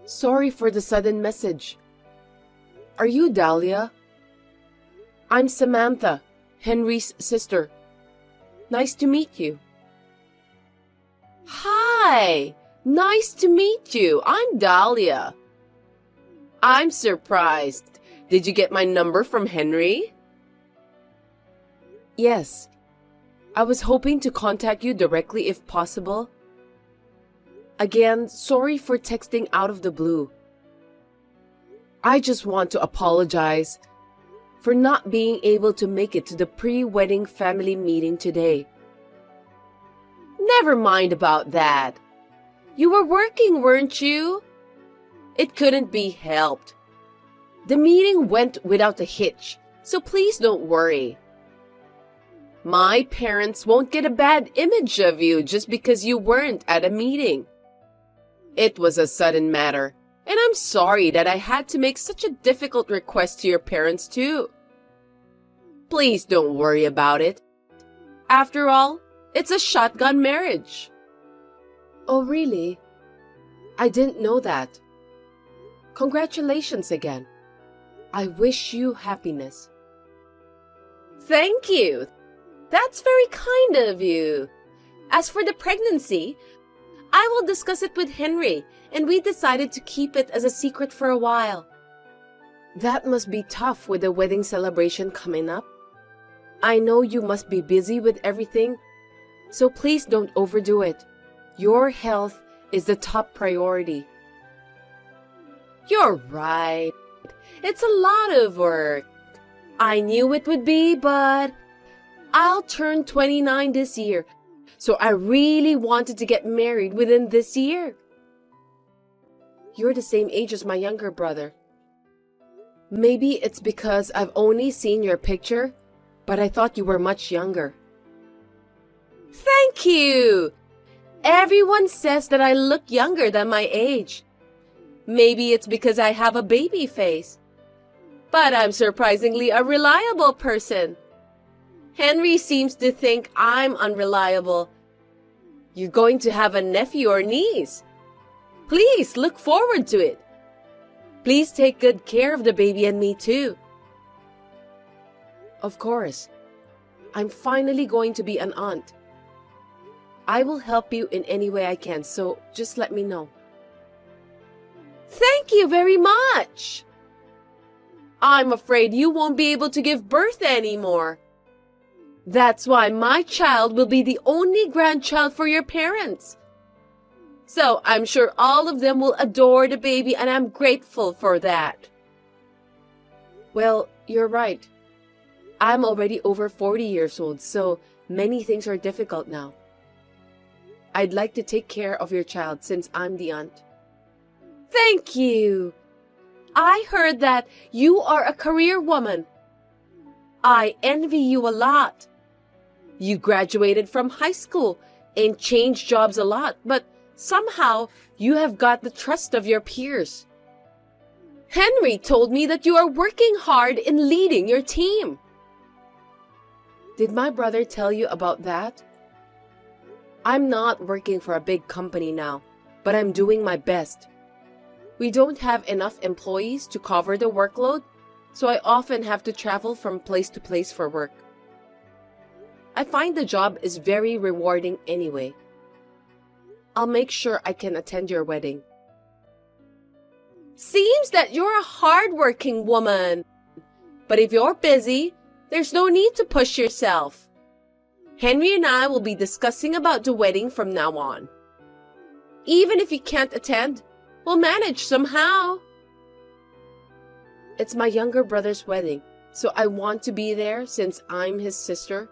Sorry for the sudden message. Are you Dahlia? I'm Samantha, Henry's sister. Nice to meet you. Hi! Nice to meet you. I'm Dahlia. I'm surprised. Did you get my number from Henry? Yes. I was hoping to contact you directly if possible. Again, sorry for texting out of the blue. I just want to apologize for not being able to make it to the pre-wedding family meeting today. Never mind about that. You were working, weren't you? It couldn't be helped. The meeting went without a hitch, so please don't worry. My parents won't get a bad image of you just because you weren't at a meeting. It was a sudden matter, and I'm sorry that I had to make such a difficult request to your parents too. Please don't worry about it. After all, it's a shotgun marriage. Oh, really? I didn't know that. Congratulations again. I wish you happiness. Thank you. That's very kind of you. As for the pregnancy, I will discuss it with Henry, and we decided to keep it as a secret for a while. That must be tough with the wedding celebration coming up. I know you must be busy with everything, so please don't overdo it. Your health is the top priority. You're right. It's a lot of work. I knew it would be, but I'll turn 29 this year, so I really wanted to get married within this year. You're the same age as my younger brother. Maybe it's because I've only seen your picture, but I thought you were much younger. Thank you! Everyone says that I look younger than my age. Maybe it's because I have a baby face. But I'm surprisingly a reliable person. Henry seems to think I'm unreliable. You're going to have a nephew or niece. Please look forward to it. Please take good care of the baby and me too. Of course. I'm finally going to be an aunt. I will help you in any way I can, so just let me know. Thank you very much. I'm afraid you won't be able to give birth anymore. That's why my child will be the only grandchild for your parents. So I'm sure all of them will adore the baby, and I'm grateful for that. Well, you're right. I'm already over 40 years old, so many things are difficult now. I'd like to take care of your child since I'm the aunt. Thank you. I heard that you are a career woman. I envy you a lot. You graduated from high school and changed jobs a lot, but somehow you have got the trust of your peers. Henry told me that you are working hard in leading your team. Did my brother tell you about that? I'm not working for a big company now, but I'm doing my best. We don't have enough employees to cover the workload, so I often have to travel from place to place for work. I find the job is very rewarding anyway. I'll make sure I can attend your wedding. Seems that you're a hard-working woman. But if you're busy, there's no need to push yourself. Henry and I will be discussing about the wedding from now on. Even if you can't attend, we'll manage somehow. It's my younger brother's wedding, so I want to be there since I'm his sister.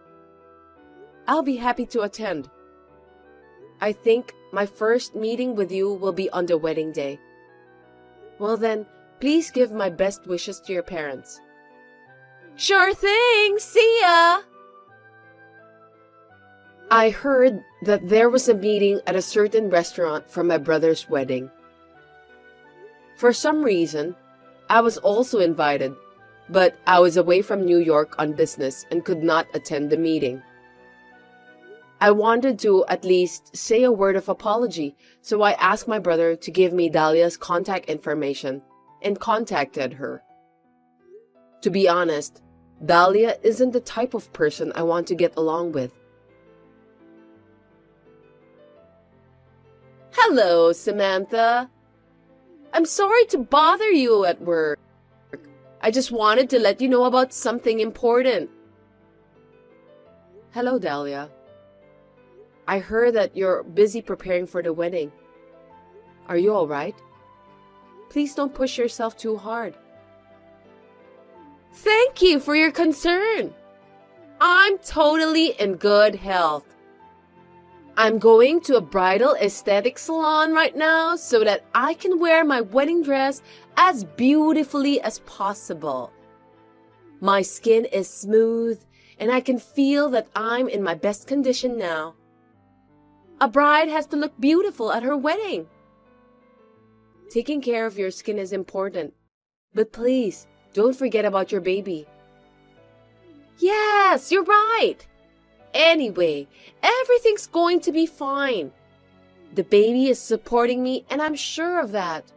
I'll be happy to attend. I think my first meeting with you will be on the wedding day. Well then, please give my best wishes to your parents. Sure thing! See ya! I heard that there was a meeting at a certain restaurant for my brother's wedding. For some reason, I was also invited, but I was away from New York on business and could not attend the meeting. I wanted to at least say a word of apology, so I asked my brother to give me Dahlia's contact information and contacted her. To be honest, Dahlia isn't the type of person I want to get along with. Hello, Samantha. I'm sorry to bother you at work. I just wanted to let you know about something important. Hello, Dahlia. I heard that you're busy preparing for the wedding. Are you all right? Please don't push yourself too hard. Thank you for your concern. I'm totally in good health. I'm going to a bridal aesthetic salon right now so that I can wear my wedding dress as beautifully as possible. My skin is smooth and I can feel that I'm in my best condition now. A bride has to look beautiful at her wedding. Taking care of your skin is important, but please don't forget about your baby. Yes, you're right. Anyway, everything's going to be fine. The baby is supporting me and I'm sure of that.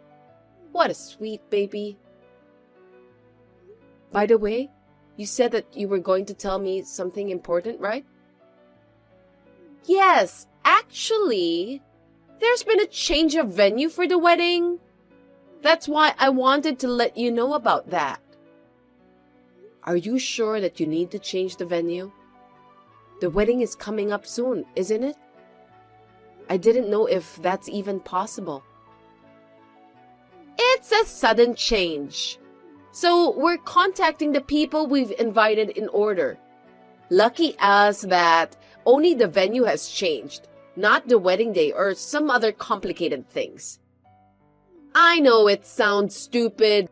What a sweet baby. By the way, you said that you were going to tell me something important, right? Yes, actually, there's been a change of venue for the wedding. That's why I wanted to let you know about that. Are you sure that you need to change the venue? The wedding is coming up soon, isn't it? I didn't know if that's even possible. It's a sudden change. So we're contacting the people we've invited in order. Lucky us that only the venue has changed, not the wedding day or some other complicated things. I know it sounds stupid,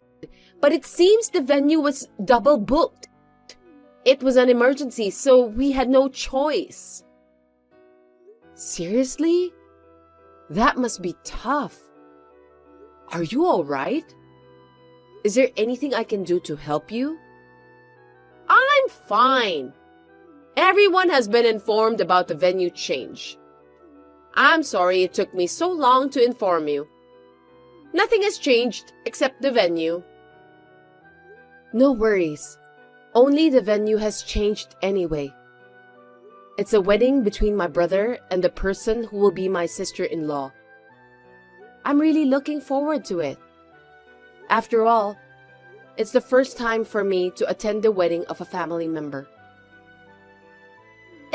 but it seems the venue was double booked. It was an emergency, so we had no choice. Seriously? That must be tough. Are you all right? Is there anything I can do to help you? I'm fine. Everyone has been informed about the venue change. I'm sorry it took me so long to inform you. Nothing has changed except the venue. No worries. Only the venue has changed anyway. It's a wedding between my brother and the person who will be my sister-in-law. I'm really looking forward to it. After all, it's the first time for me to attend the wedding of a family member.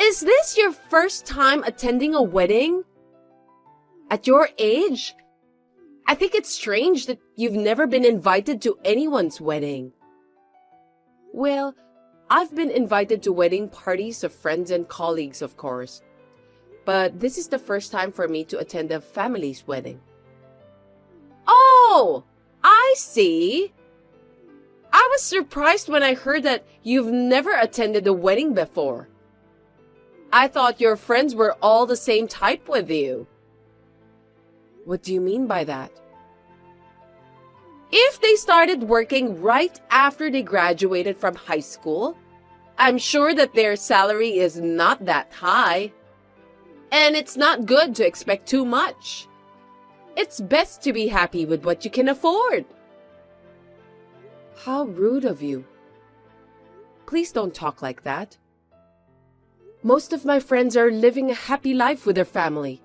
Is this your first time attending a wedding? At your age? I think it's strange that you've never been invited to anyone's wedding. Well, I've been invited to wedding parties of friends and colleagues, of course. But this is the first time for me to attend a family's wedding. Oh, I see. I was surprised when I heard that you've never attended a wedding before. I thought your friends were all the same type with you. What do you mean by that? If they started working right after they graduated from high school, I'm sure that their salary is not that high. And it's not good to expect too much. It's best to be happy with what you can afford. How rude of you. Please don't talk like that. Most of my friends are living a happy life with their family.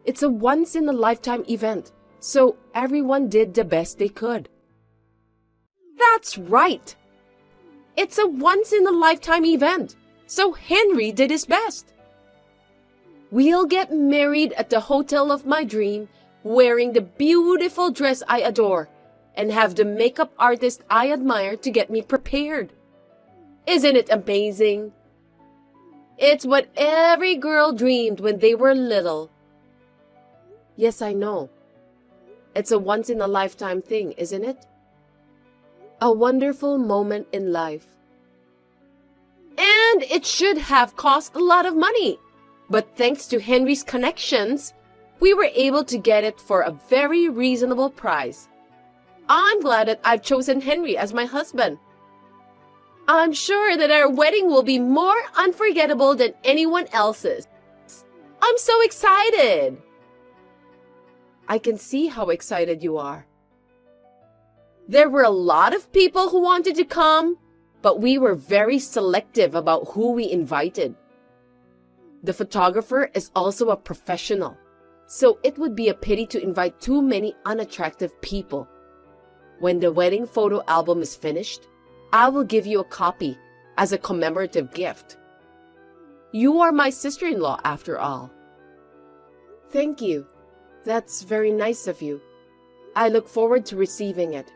It's a once-in-a-lifetime event, so everyone did the best they could. That's right. It's a once-in-a-lifetime event, so Henry did his best. We'll get married at the hotel of my dream, wearing the beautiful dress I adore, and have the makeup artist I admire to get me prepared. Isn't it amazing? It's what every girl dreamed when they were little. Yes, I know. It's a once-in-a-lifetime thing, isn't it? A wonderful moment in life. And it should have cost a lot of money. But thanks to Henry's connections, we were able to get it for a very reasonable price. I'm glad that I've chosen Henry as my husband. I'm sure that our wedding will be more unforgettable than anyone else's. I'm so excited! I can see how excited you are. There were a lot of people who wanted to come, but we were very selective about who we invited. The photographer is also a professional, so it would be a pity to invite too many unattractive people. When the wedding photo album is finished, I will give you a copy as a commemorative gift. You are my sister-in-law after all. Thank you. That's very nice of you. I look forward to receiving it.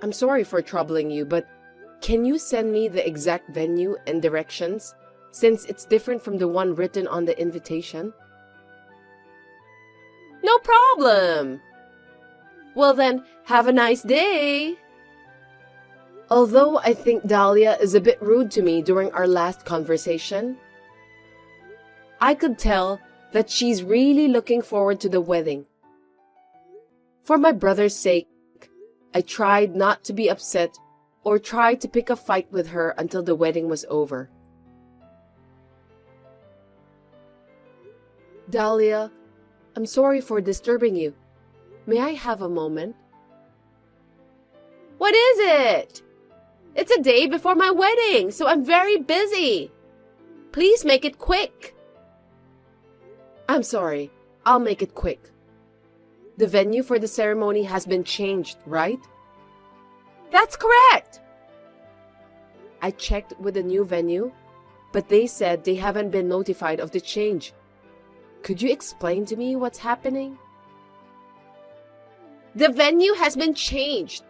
I'm sorry for troubling you, but can you send me the exact venue and directions, since it's different from the one written on the invitation? No problem. Well then, have a nice day. Although I think Dahlia is a bit rude to me during our last conversation, I could tell that she's really looking forward to the wedding. For my brother's sake, I tried not to be upset or try to pick a fight with her until the wedding was over. Dahlia, I'm sorry for disturbing you. May I have a moment? What is it? It's a day before my wedding, so I'm very busy. Please make it quick. I'm sorry. I'll make it quick. The venue for the ceremony has been changed, right? That's correct. I checked with the new venue, but they said they haven't been notified of the change. Could you explain to me what's happening? The venue has been changed,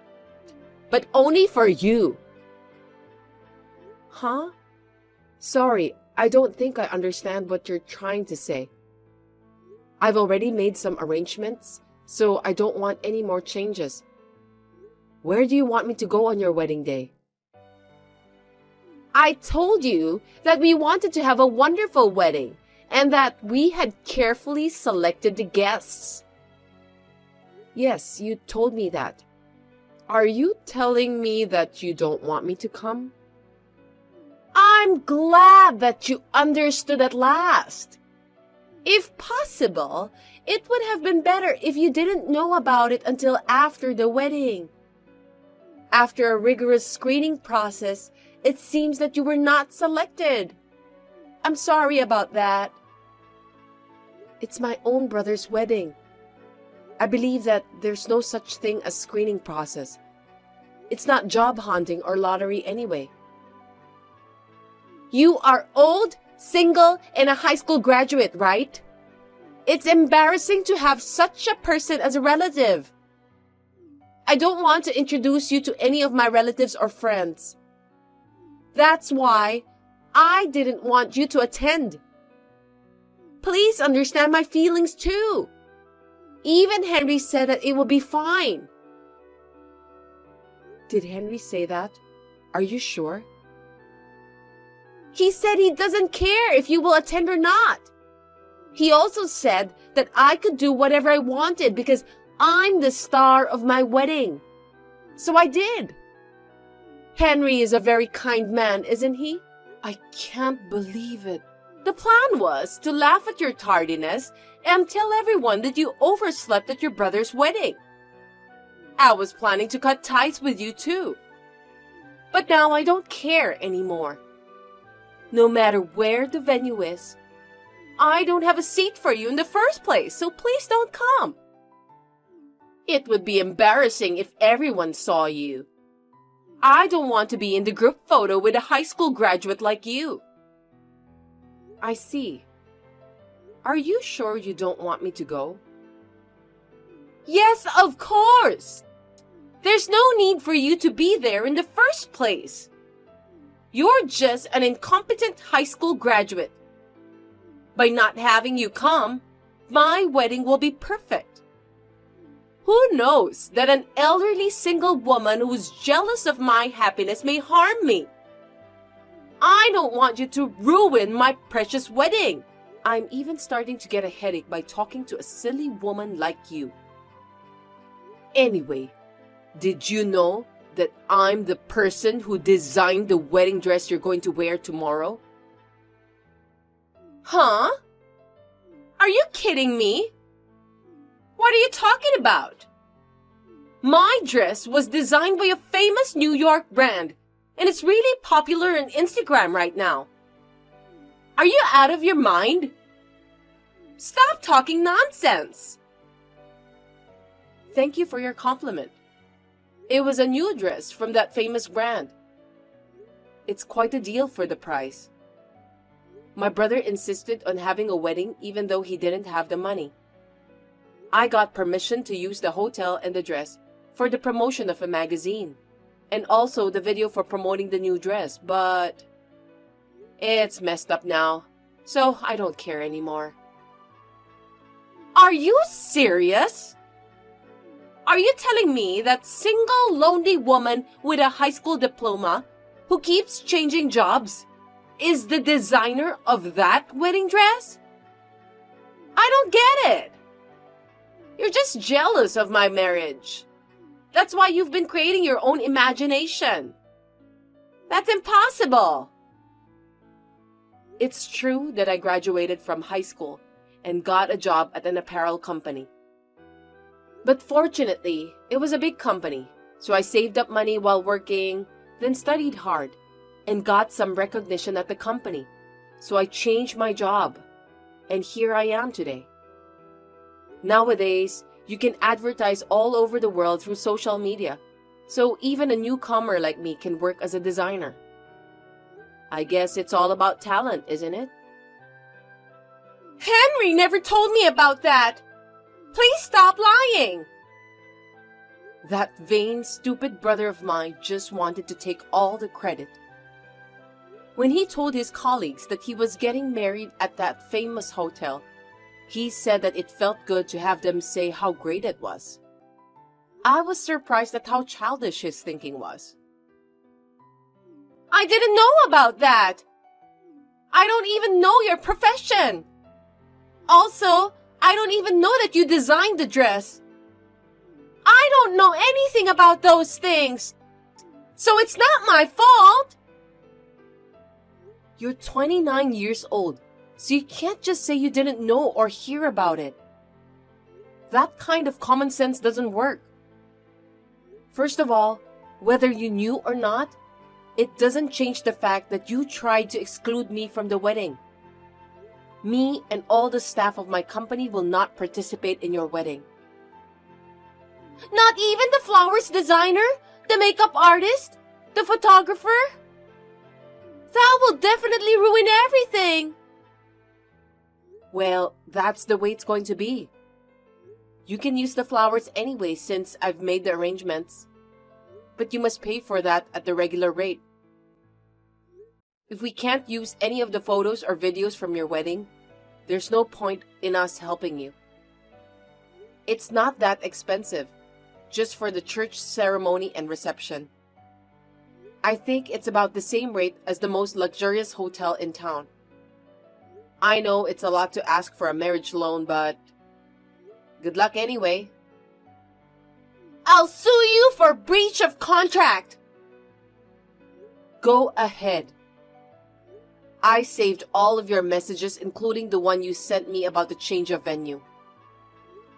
but only for you. Huh? Sorry, I don't think I understand what you're trying to say. I've already made some arrangements, so I don't want any more changes. Where do you want me to go on your wedding day? I told you that we wanted to have a wonderful wedding and that we had carefully selected the guests. Yes, you told me that. Are you telling me that you don't want me to come? I'm glad that you understood at last. If possible, it would have been better if you didn't know about it until after the wedding. After a rigorous screening process, it seems that you were not selected. I'm sorry about that. It's my own brother's wedding. I believe that there's no such thing as screening process. It's not job hunting or lottery anyway. You are old, single, and a high school graduate, right? It's embarrassing to have such a person as a relative. I don't want to introduce you to any of my relatives or friends. That's why I didn't want you to attend. Please understand my feelings too. Even Henry said that it will be fine. Did Henry say that? Are you sure? He said he doesn't care if you will attend or not. He also said that I could do whatever I wanted because I'm the star of my wedding. So I did. Henry is a very kind man, isn't he? I can't believe it. The plan was to laugh at your tardiness and tell everyone that you overslept at your brother's wedding. I was planning to cut ties with you too. But now I don't care anymore. No matter where the venue is, I don't have a seat for you in the first place, so please don't come. It would be embarrassing if everyone saw you. I don't want to be in the group photo with a high school graduate like you. I see. Are you sure you don't want me to go? Yes, of course. There's no need for you to be there in the first place. You're just an incompetent high school graduate. By not having you come, my wedding will be perfect. Who knows that an elderly single woman who's jealous of my happiness may harm me? I don't want you to ruin my precious wedding. I'm even starting to get a headache by talking to a silly woman like you. Anyway, did you know that I'm the person who designed the wedding dress you're going to wear tomorrow? Huh? Are you kidding me? What are you talking about? My dress was designed by a famous New York brand, and it's really popular on Instagram right now. Are you out of your mind? Stop talking nonsense. Thank you for your compliment. It was a new dress from that famous brand. It's quite a deal for the price. My brother insisted on having a wedding even though he didn't have the money. I got permission to use the hotel and the dress for the promotion of a magazine, and also the video for promoting the new dress, but it's messed up now, so I don't care anymore. Are you serious? Are you telling me that single lonely woman with a high school diploma who keeps changing jobs is the designer of that wedding dress? I don't get it. You're just jealous of my marriage. That's why you've been creating your own imagination. That's impossible. It's true that I graduated from high school and got a job at an apparel company. But fortunately, it was a big company, so I saved up money while working, then studied hard, and got some recognition at the company. So I changed my job, and here I am today. Nowadays, you can advertise all over the world through social media, so even a newcomer like me can work as a designer. I guess it's all about talent, isn't it? Henry never told me about that. Please stop lying. That vain, stupid brother of mine just wanted to take all the credit. When he told his colleagues that he was getting married at that famous hotel, he said that it felt good to have them say how great it was. I was surprised at how childish his thinking was. I didn't know about that. I don't even know your profession. Also, I don't even know that you designed the dress. I don't know anything about those things. So it's not my fault. You're 29 years old, so you can't just say you didn't know or hear about it. That kind of common sense doesn't work. First of all, whether you knew or not, it doesn't change the fact that you tried to exclude me from the wedding. Me and all the staff of my company will not participate in your wedding. Not even the flowers designer, the makeup artist, the photographer? That will definitely ruin everything. Well, that's the way it's going to be. You can use the flowers anyway since I've made the arrangements. But you must pay for that at the regular rate. If we can't use any of the photos or videos from your wedding, there's no point in us helping you. It's not that expensive, just for the church ceremony and reception. I think it's about the same rate as the most luxurious hotel in town. I know it's a lot to ask for a marriage loan, but good luck anyway. I'll sue you for breach of contract. Go ahead. I saved all of your messages, including the one you sent me about the change of venue.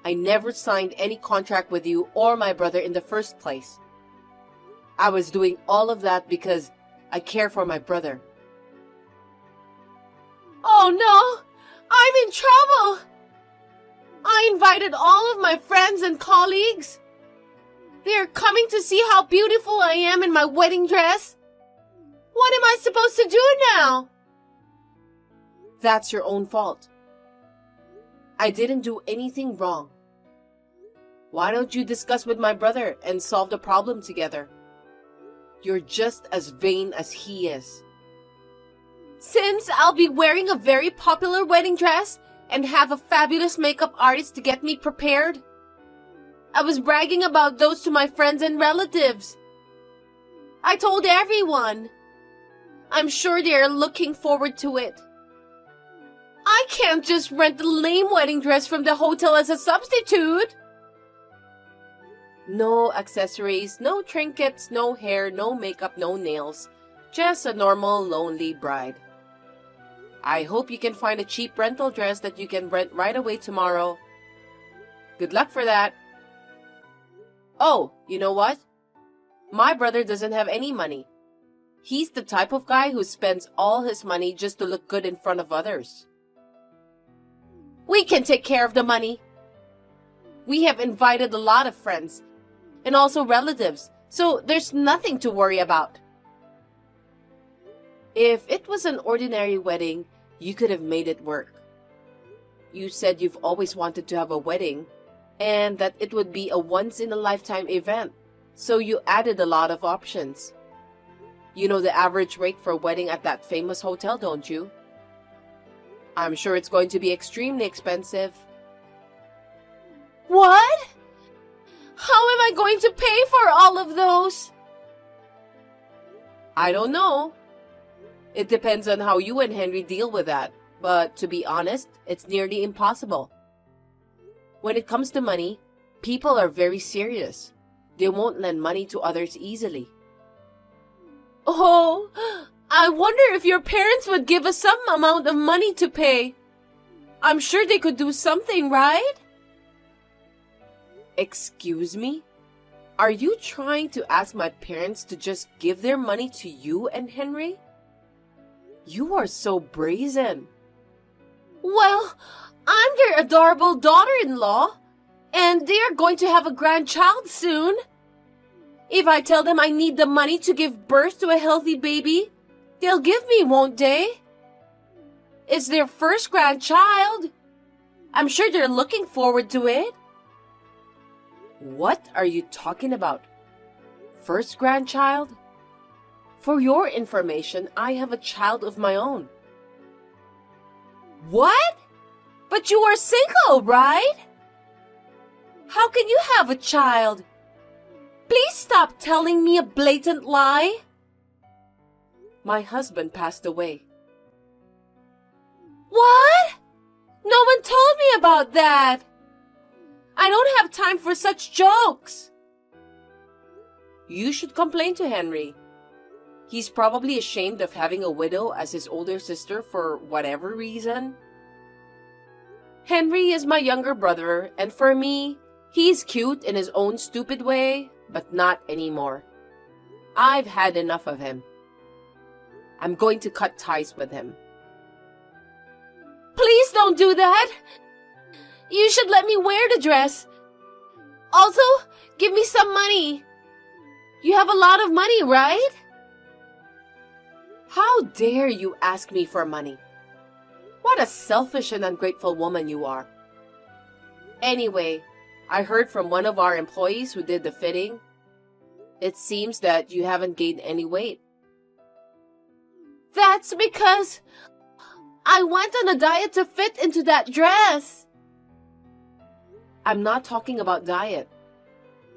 I never signed any contract with you or my brother in the first place. I was doing all of that because I care for my brother. Oh no! I'm in trouble! I invited all of my friends and colleagues. They are coming to see how beautiful I am in my wedding dress. What am I supposed to do now? That's your own fault. I didn't do anything wrong. Why don't you discuss with my brother and solve the problem together? You're just as vain as he is. Since I'll be wearing a very popular wedding dress and have a fabulous makeup artist to get me prepared, I was bragging about those to my friends and relatives. I told everyone. I'm sure they are looking forward to it. I can't just rent the lame wedding dress from the hotel as a substitute. No accessories, no trinkets, no hair, no makeup, no nails. Just a normal, lonely bride. I hope you can find a cheap rental dress that you can rent right away tomorrow. Good luck for that. Oh, you know what? My brother doesn't have any money. He's the type of guy who spends all his money just to look good in front of others. We can take care of the money. We have invited a lot of friends and also relatives, so there's nothing to worry about. If it was an ordinary wedding, you could have made it work. You said you've always wanted to have a wedding and that it would be a once-in-a-lifetime event, so you added a lot of options. You know the average rate for a wedding at that famous hotel, don't you? I'm sure it's going to be extremely expensive. What? How am I going to pay for all of those? I don't know. It depends on how you and Henry deal with that, but to be honest, it's nearly impossible. When it comes to money, people are very serious. They won't lend money to others easily. Oh, I wonder if your parents would give us some amount of money to pay. I'm sure they could do something, right? Excuse me? Are you trying to ask my parents to just give their money to you and Henry? You are so brazen. Well, I'm their adorable daughter-in-law, and they are going to have a grandchild soon. If I tell them I need the money to give birth to a healthy baby, they'll give me, won't they? It's their first grandchild. I'm sure they're looking forward to it. What are you talking about? First grandchild? For your information, I have a child of my own. What? But you are single, right? How can you have a child? Please stop telling me a blatant lie. My husband passed away. What? No one told me about that. I don't have time for such jokes. You should complain to Henry. He's probably ashamed of having a widow as his older sister for whatever reason. Henry is my younger brother, and for me, he's cute in his own stupid way, but not anymore. I've had enough of him. I'm going to cut ties with him. Please don't do that. You should let me wear the dress. Also, give me some money. You have a lot of money, right? How dare you ask me for money? What a selfish and ungrateful woman you are. Anyway, I heard from one of our employees who did the fitting. It seems that you haven't gained any weight. That's because I went on a diet to fit into that dress. I'm not talking about diet.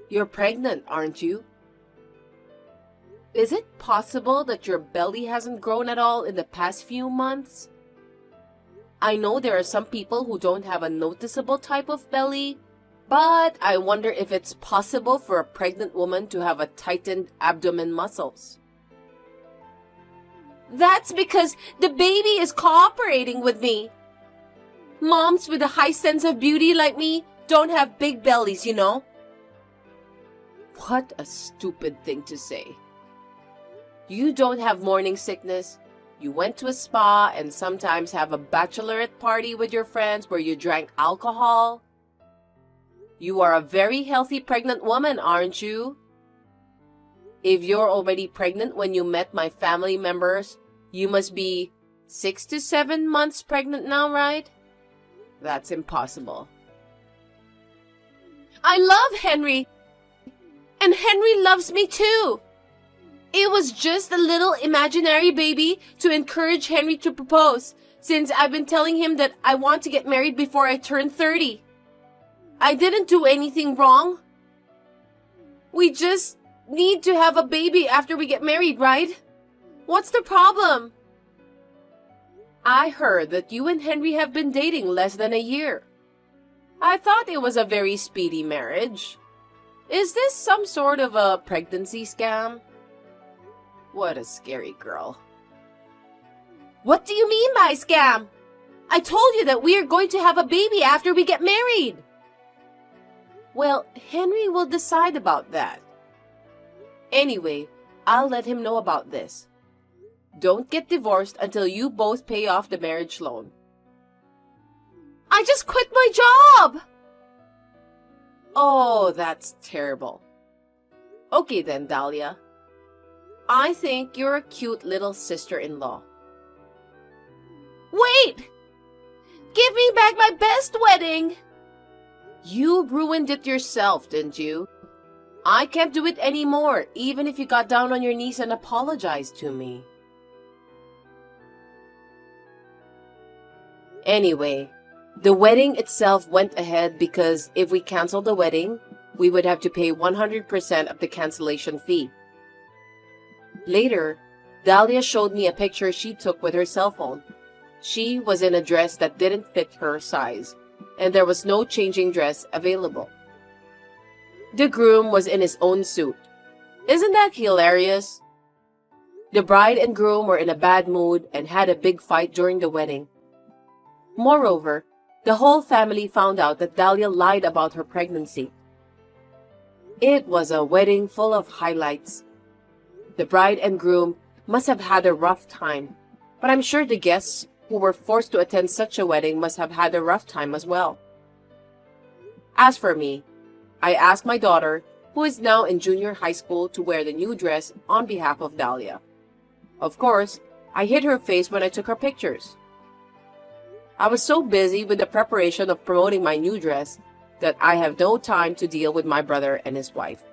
You're pregnant, aren't you? Is it possible that your belly hasn't grown at all in the past few months? I know there are some people who don't have a noticeable type of belly, but I wonder if it's possible for a pregnant woman to have a tightened abdomen muscles. That's because the baby is cooperating with me. Moms with a high sense of beauty like me don't have big bellies, you know. What a stupid thing to say. You don't have morning sickness. You went to a spa and sometimes have a bachelorette party with your friends where you drank alcohol. You are a very healthy pregnant woman, aren't you? If you're already pregnant when you met my family members, you must be 6 to 7 months pregnant now, right? That's impossible. I love Henry. And Henry loves me too. It was just a little imaginary baby to encourage Henry to propose, since I've been telling him that I want to get married before I turn 30. I didn't do anything wrong. We just need to have a baby after we get married, right? What's the problem? I heard that you and Henry have been dating less than a year. I thought it was a very speedy marriage. Is this some sort of a pregnancy scam? What a scary girl. What do you mean by scam? I told you that we are going to have a baby after we get married. Well, Henry will decide about that. Anyway, I'll let him know about this. Don't get divorced until you both pay off the marriage loan. I just quit my job! Oh, that's terrible. Okay then, Dahlia. I think you're a cute little sister-in-law. Wait! Give me back my best wedding! You ruined it yourself, didn't you? I can't do it anymore, even if you got down on your knees and apologized to me. Anyway, the wedding itself went ahead because if we canceled the wedding, we would have to pay 100% of the cancellation fee. Later, Dahlia showed me a picture she took with her cell phone. She was in a dress that didn't fit her size, and there was no changing dress available. The groom was in his own suit. Isn't that hilarious? The bride and groom were in a bad mood and had a big fight during the wedding. Moreover, the whole family found out that Dahlia lied about her pregnancy. It was a wedding full of highlights. The bride and groom must have had a rough time, but I'm sure the guests who were forced to attend such a wedding must have had a rough time as well. As for me, I asked my daughter, who is now in junior high school, to wear the new dress on behalf of Dahlia. Of course, I hid her face when I took her pictures. I was so busy with the preparation of promoting my new dress that I have no time to deal with my brother and his wife.